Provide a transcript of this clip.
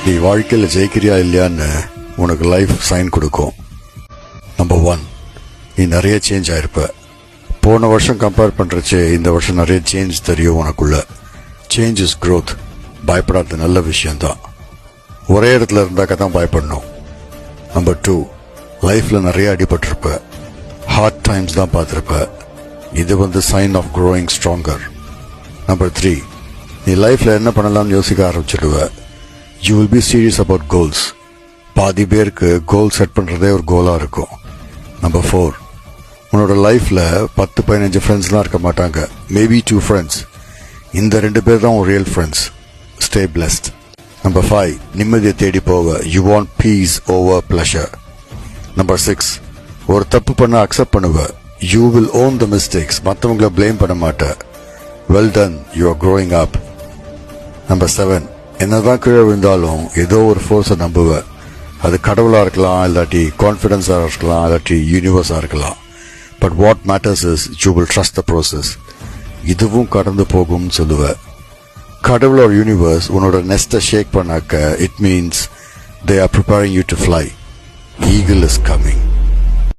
நீ வாழ்க்கையில் ஜெயிக்கிறியா இல்லையான்னு உனக்கு லைஃப் சைன் கொடுக்கும். நம்பர் 1, நீ நிறைய சேஞ்ச் ஆயிருப்ப. போன வருஷம் கம்பேர் பண்றச்சே இந்த வருஷம் நிறைய சேஞ்ச் தெரியும் உனக்குள்ள. Change is growth. பயப்படாத நல்ல விஷயம்தான். ஒரே இடத்துல இருந்தாக்க தான் பயப்படணும். நம்பர் 2, லைஃப்ல நிறைய அடிபட்டிருப்ப. ஹார்ட் டைம்ஸ் தான் பார்த்திருப்ப. இது sign of growing stronger. Number 3, நீ லைஃப்ல என்ன பண்ணலாம்னு யோசிக்க ஆரம்பிச்சிடுவ. You will be serious about goals. பாதி பேருக்கு கோல் செட் பண்றதே ஒரு கோலா இருக்கும். நம்பர் 4, உன்னோட லைஃப்ல 10-15 ஃப்ரெண்ட்ஸ்லாம் இருக்க மாட்டாங்க. Maybe 2 friends. இந்த 2 பேர் தான் ஒரு real friends. Stay blessed. Number 5, நிம்மதியை தேடி போவ. You want piece over pleasure. Number 6, ஒரு தப்பு பண்ண அக்செப்ட் பண்ணுவ. You will own the mistakes. மற்றவங்களை பிளேம் பண்ண மாட்ட. Well done, you are growing up. Number 7, என்னதான் கீழே விழுந்தாலும் ஏதோ ஒரு ஃபோர்ஸை நம்புவ. அது கடவுளா இருக்கலாம், இல்லாட்டி கான்ஃபிடன்ஸா இருக்கலாம், இல்லாட்டி யூனிவர்ஸா இருக்கலாம். But what matters is you will trust the process. இதுவும் கடந்து போகும்னு சொல்லுவ. கடவுள் ஒரு யூனிவர்ஸ் உன்னோட நெஸ்ட்டை ஷேக் பண்ணாக்க it means they are preparing you to fly. Eagle is coming.